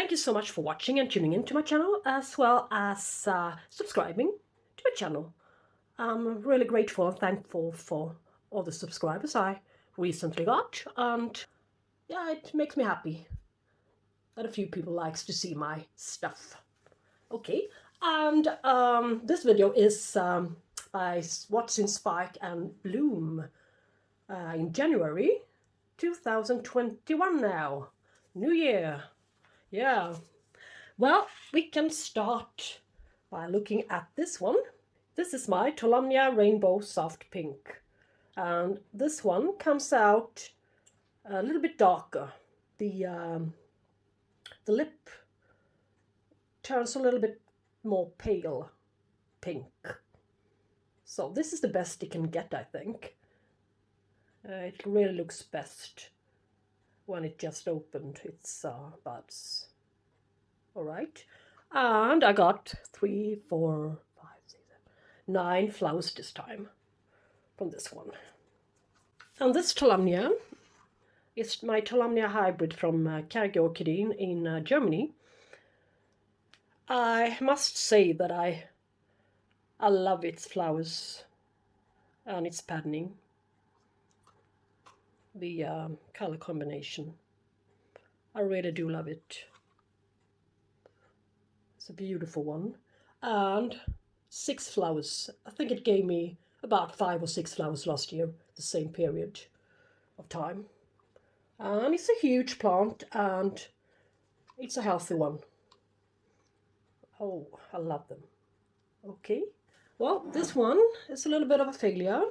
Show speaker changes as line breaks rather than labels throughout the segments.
Thank you so much for watching and tuning into my channel, as well as subscribing to my channel. I'm really grateful and thankful for all the subscribers I recently got, and yeah, it makes me happy that a few people likes to see my stuff. Okay, and this video is by What's in Spike and Bloom in January 2021 now. New year. Yeah. Well, we can start by looking at this one. This is my Tolumnia Rainbow Soft Pink. And this one comes out a little bit darker. The lip turns a little bit more pale pink. So this is the best it can get, I think. It really looks best when it just opened its buds. All right, and I got 3, 4, 5, 6, 7, 9 flowers this time from this one. And this Tolumnia is my Tolumnia hybrid from Cambria Orchideen in Germany. I must say that I love its flowers and its patterning. The color combination. I really do love it. It's a beautiful one. And 6 flowers. I think it gave me about 5 or 6 flowers last year, the same period of time. And it's a huge plant and it's a healthy one. Oh, I love them. Okay. Well, this one is a little bit of a failure.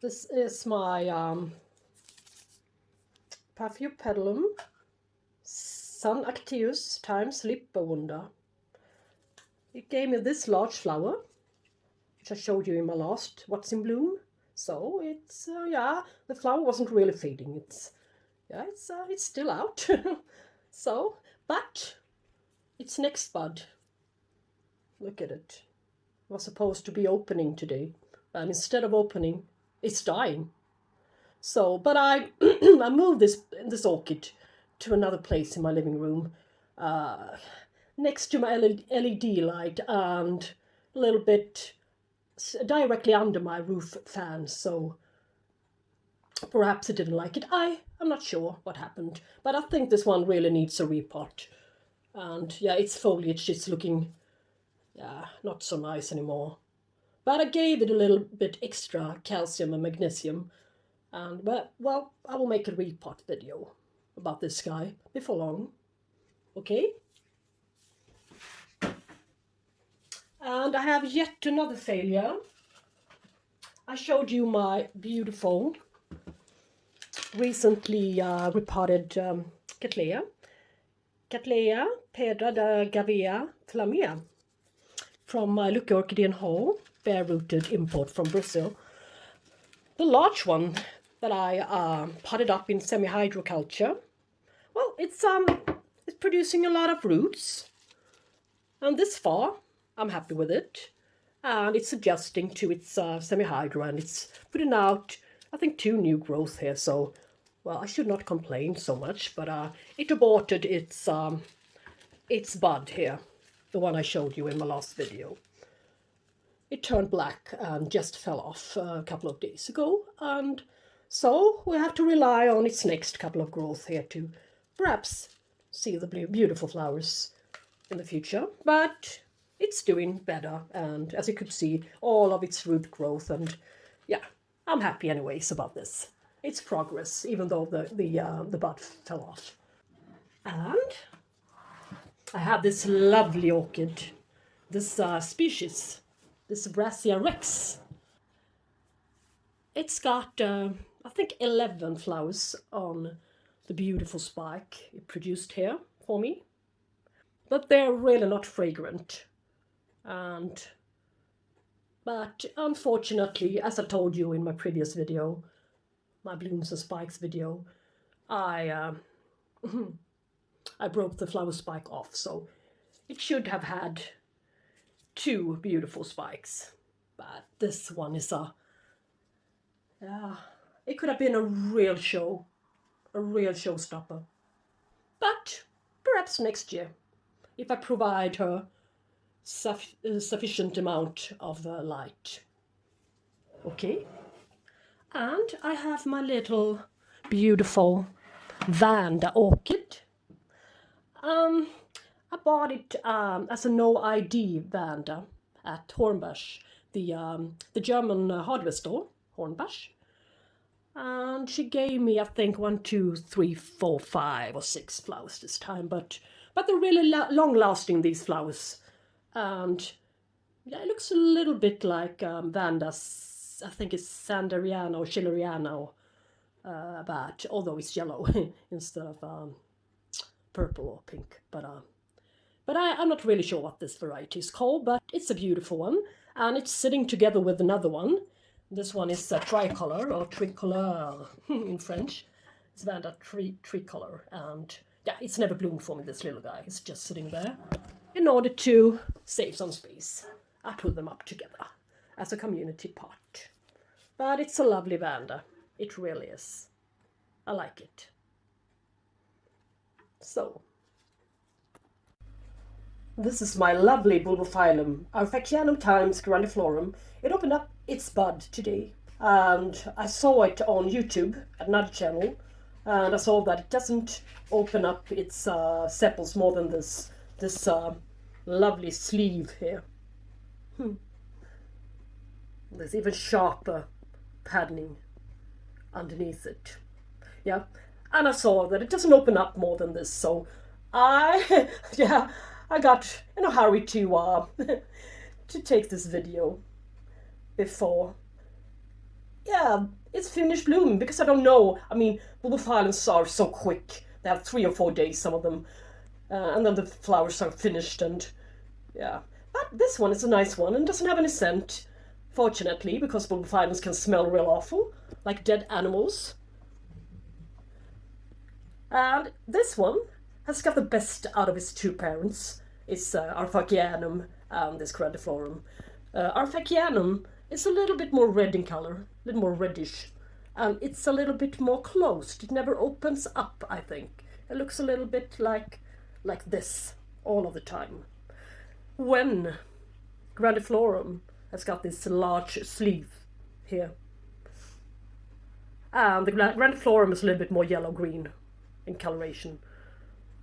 This is my Paphiopedilum Sun Actius times Lipperwunder. It gave me this large flower, which I showed you in my last What's in Bloom. So it's yeah, the flower wasn't really fading. It's still out. So, but its next bud. Look at it. It was supposed to be opening today, and instead of opening, it's dying. So, but I I moved this orchid to another place in my living room, next to my LED light and a little bit directly under my roof fan. So perhaps it didn't like it. I'm not sure what happened, but I think this one really needs a repot. And yeah, its foliage is looking not so nice anymore. But I gave it a little bit extra calcium and magnesium. And well, I will make a repot video about this guy before long. Okay? And I have yet another failure. I showed you my beautiful, recently repotted Cattleya. Cattleya Pedra da Gavea Flamea from my Rlc Orchideen Hall, bare-rooted import from Brazil. The large one that I potted up in semi-hydroculture, well, it's producing a lot of roots, and this far I'm happy with it, and it's adjusting to its semi-hydro, and it's putting out, I think, 2 new growth here. So, well, I should not complain so much, but it aborted its bud here, the one I showed you in my last video. It turned black and just fell off a couple of days ago, and so we have to rely on its next couple of growth here to perhaps see the beautiful flowers in the future. But it's doing better, and as you could see, all of its root growth, and yeah, I'm happy anyways about this. It's progress, even though the bud fell off. And I have this lovely orchid, this species. This Gracia Rex. It's got, I think, 11 flowers on the beautiful spike it produced here for me. But they're really not fragrant. But unfortunately, as I told you in my previous video, my Blooms and Spikes video, I broke the flower spike off. So it should have had 2 beautiful spikes, but this one is it could have been a real showstopper. But perhaps next year, if I provide her sufficient amount of light. Okay, and I have my little beautiful Vanda orchid. I bought it as a no ID Vanda at Hornbach, the German hardware store, Hornbach. And she gave me, I think, 1, 2, 3, 4, 5 or 6 flowers this time, but they're really long-lasting, these flowers. And yeah, it looks a little bit like Vanda's, I think it's Sanderiana or Shilariana, but although it's yellow instead of purple or pink. But I'm not really sure what this variety is called, but it's a beautiful one, and it's sitting together with another one. This one is a tricolor, or tricolor in French. It's Vanda tricolor, and yeah, it's never bloomed for me, this little guy. It's just sitting there. In order to save some space, I put them up together as a community pot. But it's a lovely Vanda. It really is. I like it. So, this is my lovely Bulbophyllum Arfekianum times grandiflorum. It opened up its bud today, and I saw it on YouTube at another channel, and I saw that it doesn't open up its sepals more than this lovely sleeve here. There's even sharper patterning underneath it. Yeah, and I saw that it doesn't open up more than this, so I got in a hurry to to take this video before it's finished blooming, because I don't know. I mean, Bulbophyllums are so quick. They have 3 or 4 days, some of them, and then the flowers are finished. And yeah, but this one is a nice one and doesn't have any scent, fortunately, because Bulbophyllums can smell real awful, like dead animals. And this one has got the best out of its 2 parents. It's Arfekianum and this grandiflorum. Arfekianum is a little bit more red in color, a little more reddish, and it's a little bit more closed. It never opens up, I think. It looks a little bit like this all of the time. When grandiflorum has got this large sleeve here, and the grandiflorum is a little bit more yellow-green in coloration.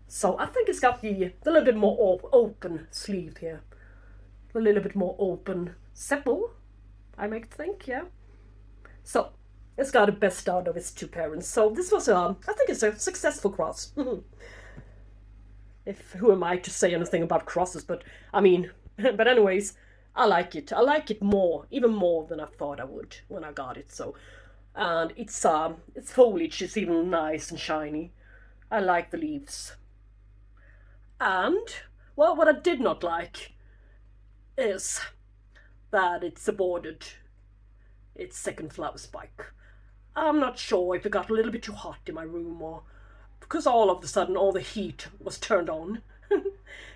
So I think it's got the little bit more open sleeve here. A little bit more open sepal, I might think, yeah. So it's got the best out of its 2 parents. So this was I think it's a successful cross. Who am I to say anything about crosses? But I mean, but anyways, I like it. I like it more, even more than I thought I would when I got it. So, and its foliage is even nice and shiny. I like the leaves. And well, what I did not like is that it's aborted its 2nd flower spike. I'm not sure if it got a little bit too hot in my room, or because all of a sudden all the heat was turned on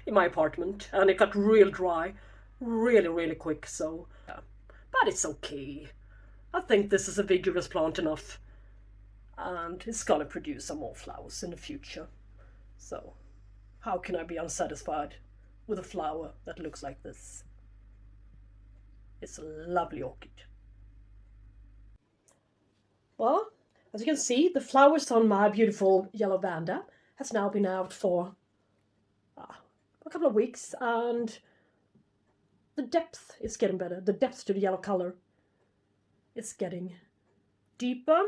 in my apartment, and it got real dry really quick. So but it's okay. I think this is a vigorous plant enough, and it's gonna produce some more flowers in the future. So how can I be unsatisfied with a flower that looks like this? It's a lovely orchid. Well, as you can see, the flowers on my beautiful yellow Vanda has now been out for a couple of weeks, and the depth is getting better. The depth to the yellow color is getting deeper,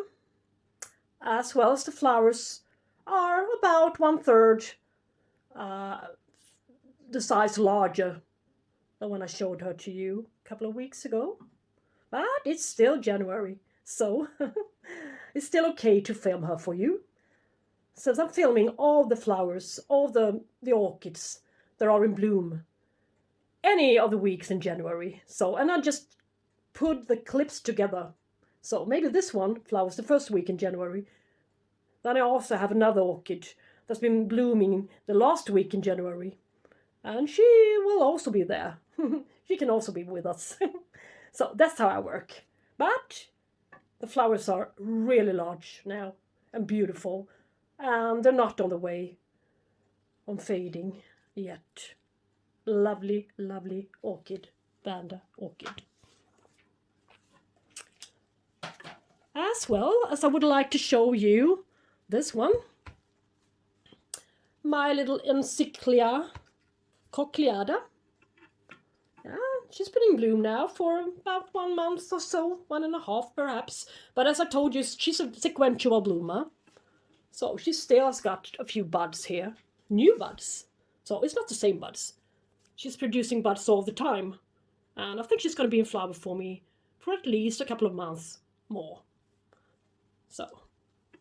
as well as the flowers are about 1/3 the size larger than when I showed her to you a couple of weeks ago. But it's still January, so it's still okay to film her for you. Since I'm filming all the flowers, all the orchids that are in bloom any of the weeks in January. So, and I just put the clips together. So maybe this one flowers the 1st week in January. Then I also have another orchid that's been blooming the last week in January. And she will also be there. She can also be with us. So that's how I work. But the flowers are really large now and beautiful. And they're not on the way on fading yet. Lovely, lovely orchid, Vanda orchid. As well as I would like to show you this one, my little Encyclia cochleada. Yeah, she's been in bloom now for about 1 month or so, 1.5 perhaps. But as I told you, she's a sequential bloomer. So she still has got a few buds here, new buds. So it's not the same buds. She's producing buds all the time. And I think she's going to be in flower for me for at least a couple of months more. So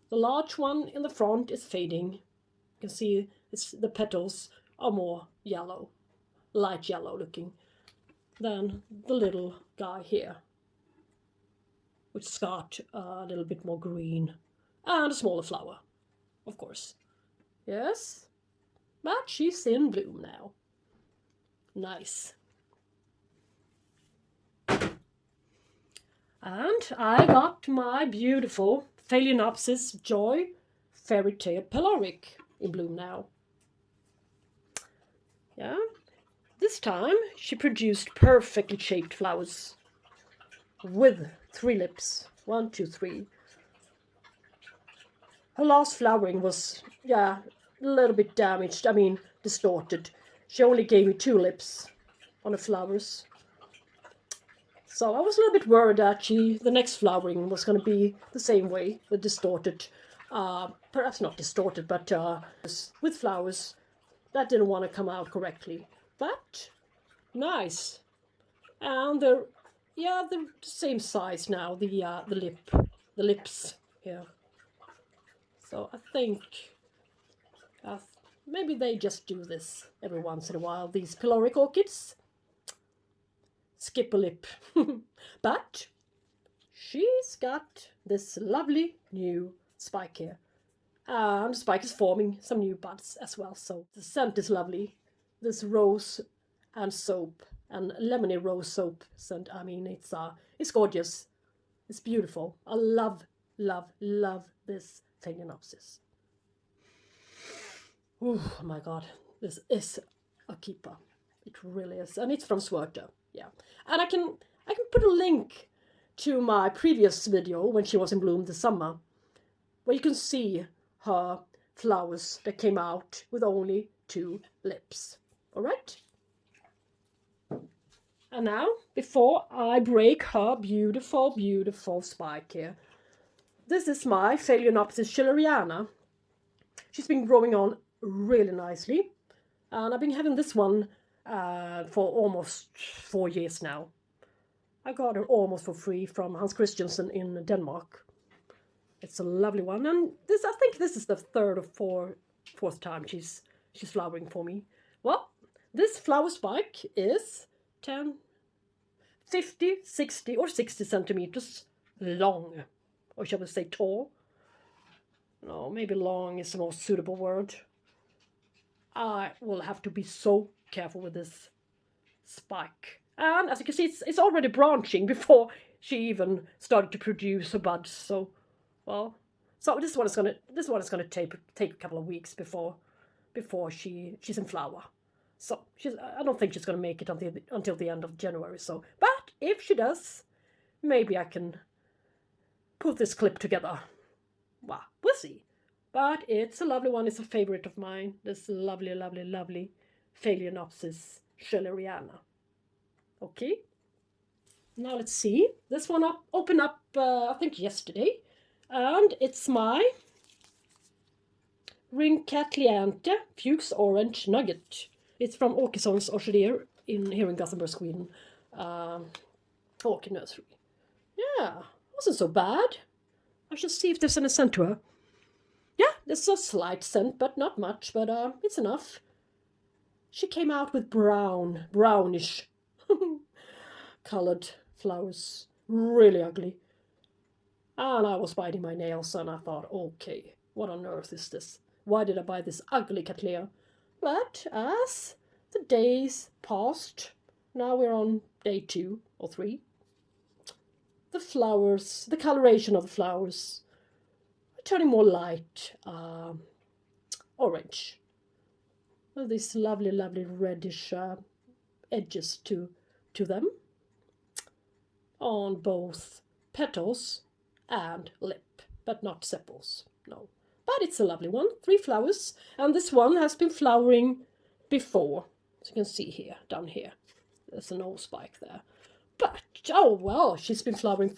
the large one in the front is fading. You can see the petals are more yellow, light yellow looking, than the little guy here, which has got a little bit more green and a smaller flower, of course. Yes, but she's in bloom now. Nice. And I got my beautiful Phalaenopsis Joy Fairytale Polaric in bloom now. Yeah, this time she produced perfectly shaped flowers with 3 lips. 1, 2, 3. Her last flowering was, yeah, a little bit damaged, I mean distorted. She only gave me 2 lips on the flowers. So I was a little bit worried that the next flowering was going to be the same way, with distorted, perhaps not distorted, but with flowers that didn't want to come out correctly. But nice, and they're the same size now. The lips here. So I think maybe they just do this every once in a while. These Polaric orchids. Skip a lip. But she's got this lovely new spike here. And the spike is forming some new buds as well. So the scent is lovely. This rose and soap and lemony rose soap scent. I mean, it's gorgeous. It's beautiful. I love, love, love this Phalaenopsis. Oh my God, this is a keeper. It really is, and it's from Swerter. Yeah, and I can put a link to my previous video when she was in bloom this summer, where you can see her flowers that came out with only 2 lips. All right. And now, before I break her beautiful, beautiful spike here, this is my Phalaenopsis Shilariana. She's been growing on really nicely, and I've been having this one for almost 4 years now. I got her almost for free from Hans Christiansen in Denmark. It's a lovely one, and I think this is the 3rd or 4th time she's flowering for me. Well, this flower spike is 10, 50, 60 or 60 centimeters long, or shall we say tall? No, maybe long is the most suitable word. I will have to be so careful with this spike. And as you can see, it's already branching before she even started to produce her buds. So, well, so this one is gonna take a couple of weeks before she's in flower. So I don't think she's gonna make it until the end of January. So, but if she does, maybe I can put this clip together. Well, we'll see. But it's a lovely one. It's a favorite of mine. This lovely, lovely, lovely Phalaenopsis Shilariana. Okay. Now let's see. This one opened up, I think yesterday. And it's my Rinkatliante Fuchs Orange Nugget. It's from Åkesson's Orchideen here in Gothenburg, Sweden. Orchid nursery. Yeah, wasn't so bad. I shall see if there's any scent to her. Yeah, there's a slight scent, but not much, but it's enough. She came out with brownish colored flowers. Really ugly. And I was biting my nails and I thought, okay, what on earth is this? Why did I buy this ugly Cattleya? But as the days passed, now we're on day 2 or 3, the flowers, the coloration of the flowers are turning more light orange. these lovely, lovely reddish edges to them on both petals and lip, but not sepals, no. But it's a lovely one, 3 flowers, and this one has been flowering before, as you can see here, down here. There's an old spike there. But, oh well, she's been flowering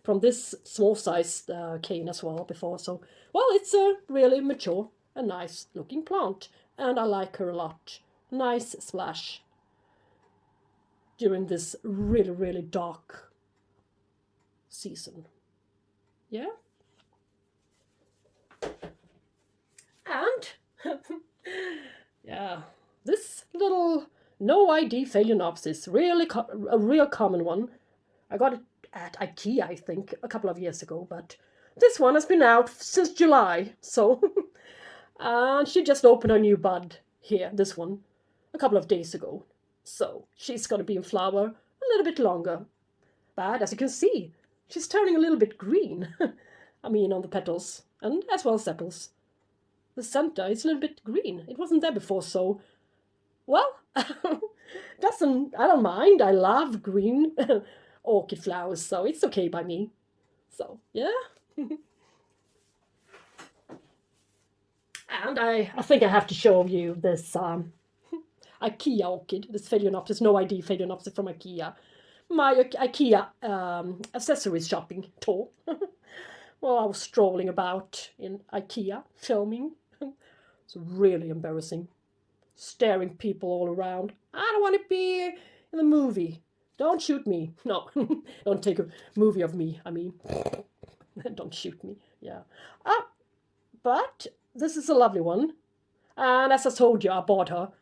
from this small-sized cane as well before, so, well, it's a really mature and nice-looking plant, and I like her a lot. Nice splash during this really, really dark season. Yeah? And, yeah, this little no ID Phalaenopsis, really a real common one. I got it at IKEA, I think, a couple of years ago, but this one has been out since July, so... and she just opened a new bud here, this one, a couple of days ago. So she's going to be in flower a little bit longer. But as you can see, she's turning a little bit green. I mean, on the petals, and as well as sepals. The center is a little bit green. It wasn't there before, so... well, I don't mind. I love green orchid flowers, so it's okay by me. So, yeah. And I think I have to show you this IKEA orchid, this Phalaenopsis, no ID Phalaenopsis from IKEA. My IKEA accessories shopping tour. Well, I was strolling about in IKEA filming. It's really embarrassing. Staring people all around. I don't want to be in the movie. Don't shoot me. No, don't take a movie of me, I mean. Don't shoot me, yeah. But this is a lovely one. And as I told you, I bought her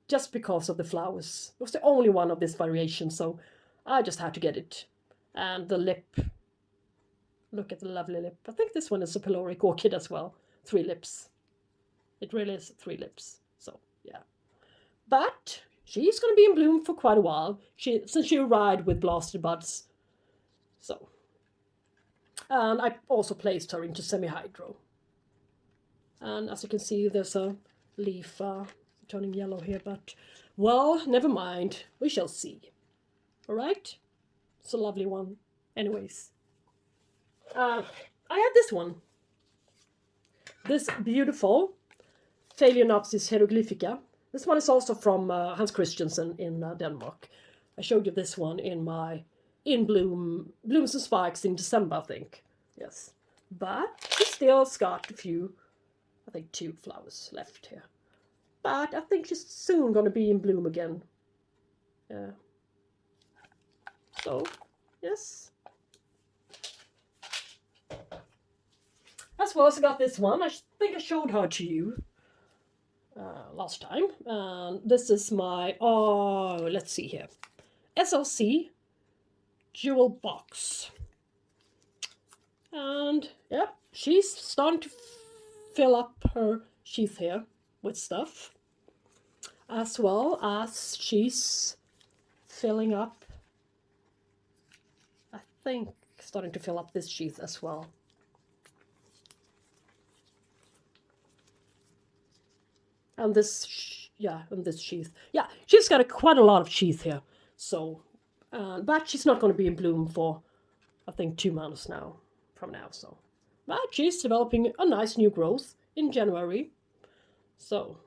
just because of the flowers. It was the only one of this variation, so I just had to get it. And the lip. Look at the lovely lip. I think this one is a Polaric orchid as well. 3 lips. It really is 3 lips. So, yeah. But she's going to be in bloom for quite a while. Since she arrived with blasted buds. So. And I also placed her into semi-hydro. And as you can see, there's a leaf turning yellow here, but, well, never mind. We shall see. Alright? It's a lovely one. Anyways. I had this one. This beautiful Phalaenopsis hieroglyphica. This one is also from Hans Christiansen in Denmark. I showed you this one in my blooms and spikes in December, I think. Yes. But she still's got a few, I think 2 flowers left here. But I think she's soon going to be in bloom again. Yeah. So, yes. As well as I got this one. I think I showed her to you last time. This is my, let's see here. SLC jewel box. And, yeah, she's starting to fill up her sheath here with stuff. As well as she's filling up, I think, starting to fill up this sheath as well. And this, and this sheath. Yeah, she's got quite a lot of sheath here. So, but she's not going to be in bloom for, I think, 2 months now, from now. So, but she's developing a nice new growth in January. So,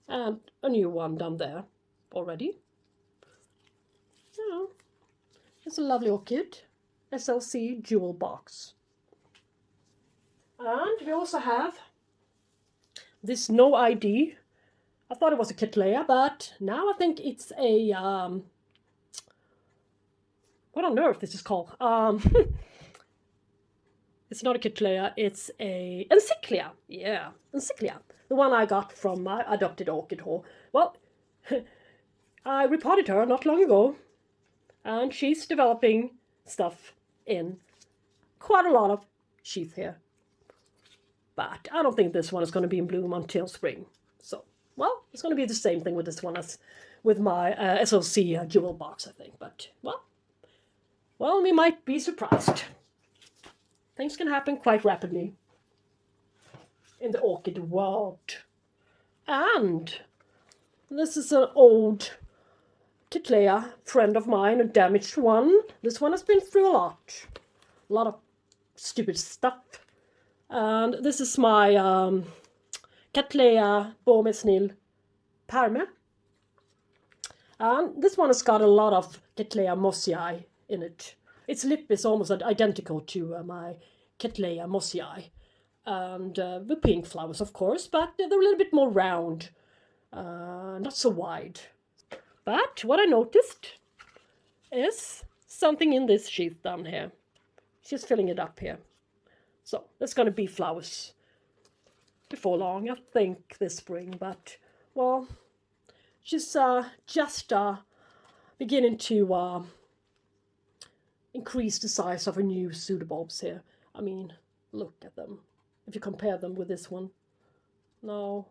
and a new one down there already. Yeah, it's a lovely orchid. SLC jewel box. And we also have this no ID. I thought it was a Cattleya, but now I think it's a, what on earth this is called? It's not a Cattleya, it's a Encyclia. Yeah, Encyclia. The one I got from my adopted orchid haul. Well, I repotted her not long ago, and she's developing stuff in quite a lot of sheath here. But I don't think this one is going to be in bloom until spring. So, well, it's going to be the same thing with this one as with my SLC jewel box, I think. But, well, we might be surprised. Things can happen quite rapidly in the orchid world. And this is an old Cattleya friend of mine, a damaged one. This one has been through a lot of stupid stuff. And this is my Cattleya Bormesnil Parme. And this one has got a lot of Cattleya mossii in it. Its lip is almost identical to my Cattleya mossii. And the pink flowers, of course, but they're a little bit more round, not so wide. But what I noticed is something in this sheath down here. She's filling it up here. So there's going to be flowers before long, I think, this spring. But, well, she's just beginning to increase the size of her new pseudobulbs here. I mean, look at them. If you compare them with this one. No.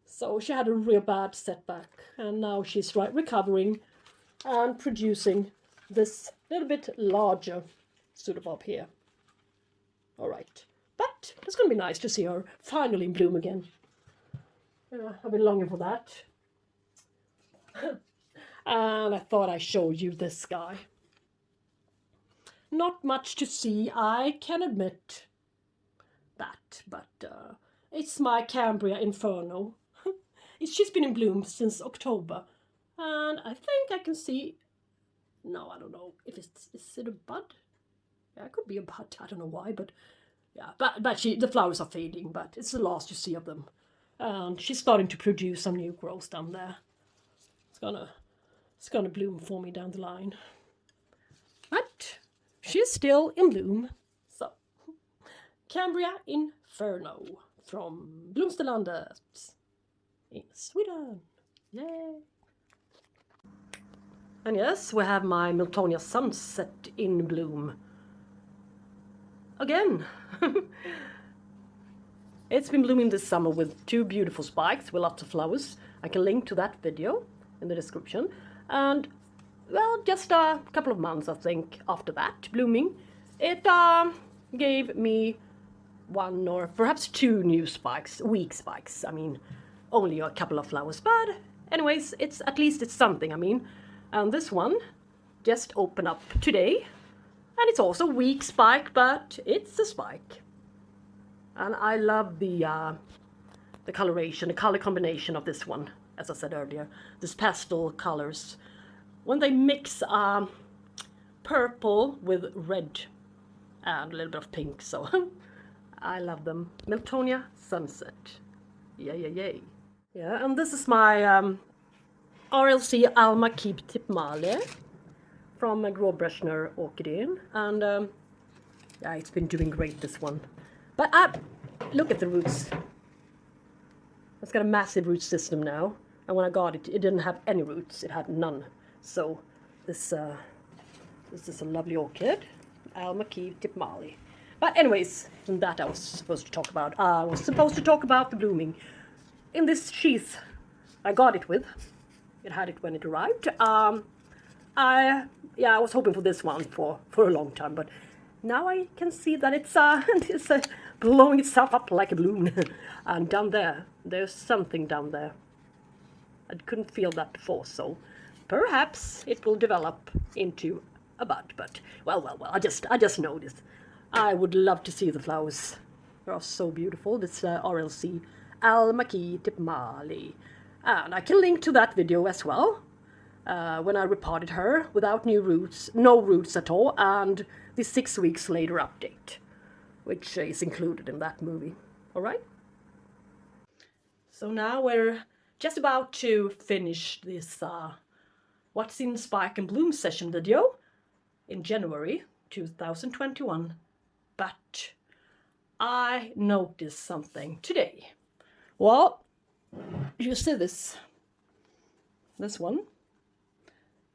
So she had a real bad setback. And now she's recovering and producing this little bit larger pseudobulb here. All right. But it's going to be nice to see her finally in bloom again. Yeah, I've been longing for that. And I thought I'd show you this guy. Not much to see, I can admit that, but it's my Cambria Inferno. She's been in bloom since October, and I think I can see, no, I don't know if is it a bud? Yeah, it could be a bud, I don't know why, but yeah, but the flowers are fading, but it's the last you see of them. And she's starting to produce some new growth down there. It's gonna bloom for me down the line. But she's still in bloom. So, Cambria Inferno from Blomsterlandet in Sweden. Yay! And yes, we have my Miltonia Sunset in bloom. Again. It's been blooming this summer with 2 beautiful spikes with lots of flowers. I can link to that video in the description. And, well, just a couple of months, I think, after that blooming, it gave me 1 or perhaps 2 new spikes, weak spikes. I mean, only a couple of flowers, but anyways, at least it's something, I mean. And this one just opened up today, and it's also a weak spike, but it's a spike. And I love the coloration, the color combination of this one, as I said earlier. These pastel colors, when they mix purple with red and a little bit of pink, so I love them. Miltonia Sunset. Yay. Yeah, and this is my Rlc Alma Kee Tipmalee from Großräschener Orchideen. And yeah, it's been doing great, this one. But look at the roots. It's got a massive root system now. And when I got it, it didn't have any roots. It had none. So this is a lovely orchid, Alma Kee Tipmalee. But anyways, that I was supposed to talk about. I was supposed to talk about the blooming. In this sheath I got it with. It had it when it arrived. I was hoping for this one for a long time, but now I can see that it's blowing itself up like a balloon. And down there's something down there. I couldn't feel that before, so perhaps it will develop into a bud. But well, I just noticed. I would love to see the flowers. They are so beautiful. This Rlc Alma Kee Tipmalee, and I can link to that video as well. When I repotted her without no roots at all, and the 6 weeks later update, which is included in that movie. All right. So now we're just about to finish this What's in Spike and Bloom session video in January 2021. But I noticed something today. Well, you see this one?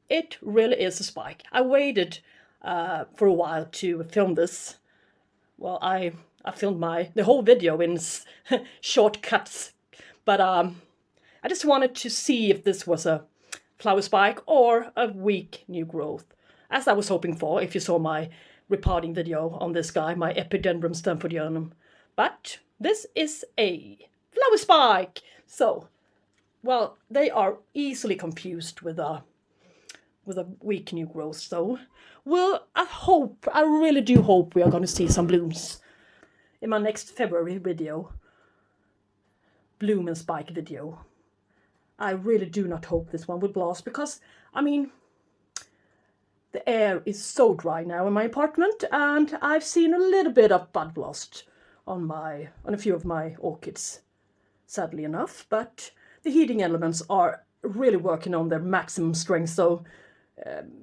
It really is a spike. I waited for a while to film this. Well, I filmed the whole video in shortcuts, but I just wanted to see if this was a flower spike or a weak new growth, as I was hoping for if you saw my repotting video on this guy, my Epidendrum Stamfordianum. But this is a flower spike. So, well, they are easily confused with a weak new growth. So, well, I really do hope we are going to see some blooms in my next February video, bloom and spike video. I really do not hope this one will blast, because, I mean, the air is so dry now in my apartment, and I've seen a little bit of bud blast on a few of my orchids, sadly enough. But the heating elements are really working on their maximum strength. So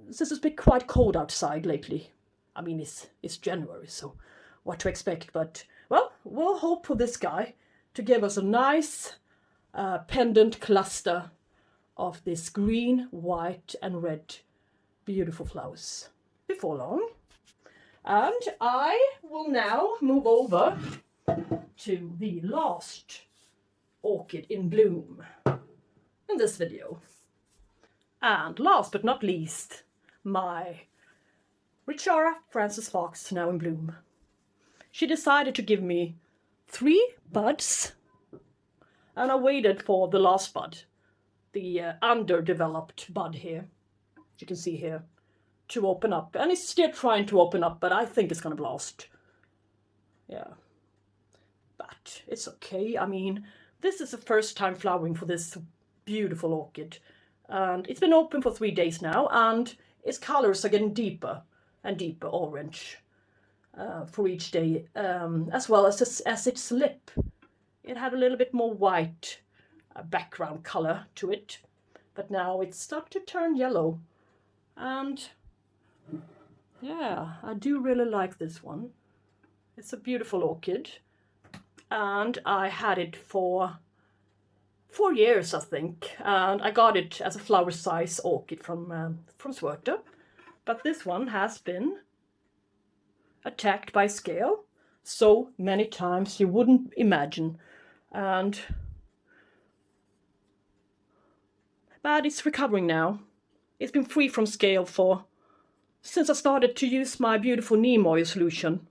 since it's been quite cold outside lately, I mean, it's January, so what to expect? But well, we'll hope for this guy to give us a nice pendant cluster of this green, white, and red beautiful flowers before long. And I will now move over to the last orchid in bloom in this video. And last but not least, my Richara Francis Fox, now in bloom. She decided to give me 3 buds, and I waited for the last bud, the underdeveloped bud here, as you can see here, to open up. And it's still trying to open up, but I think it's gonna blast. Yeah, but it's okay. I mean, this is the first time flowering for this beautiful orchid, and it's been open for 3 days now, and its colors are getting deeper and deeper orange for each day, as well as its lip. It had a little bit more white background color to it, but now it's starting to turn yellow. And yeah, I do really like this one. It's a beautiful orchid, and I had it for 4 years, I think, and I got it as a flower size orchid from Swerter. But this one has been attacked by scale so many times you wouldn't imagine, but it's recovering now. It's been free from scale since I started to use my beautiful neem oil solution.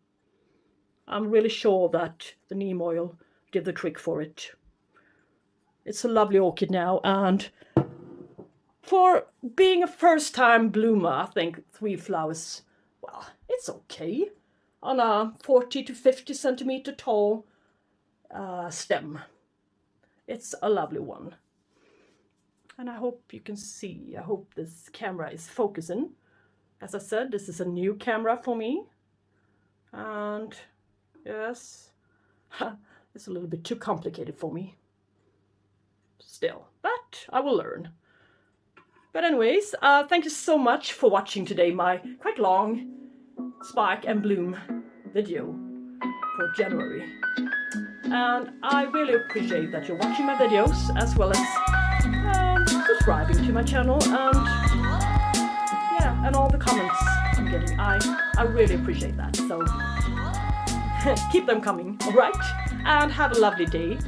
I'm really sure that the neem oil did the trick for it. It's a lovely orchid now, and for being a first-time bloomer, I think 3 flowers, well, it's okay on a 40 to 50 centimeter tall stem. It's a lovely one. And I hope you can see, I hope this camera is focusing. As I said, this is a new camera for me. And yes, it's a little bit too complicated for me still, but I will learn. But anyways, thank you so much for watching today, my quite long spike and bloom video for January. And I really appreciate that you're watching my videos, as well as subscribing to my channel, and yeah, and all the comments I'm getting. I really appreciate that, so keep them coming, alright? And have a lovely day,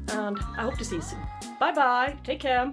and I hope to see you soon. Bye bye, take care.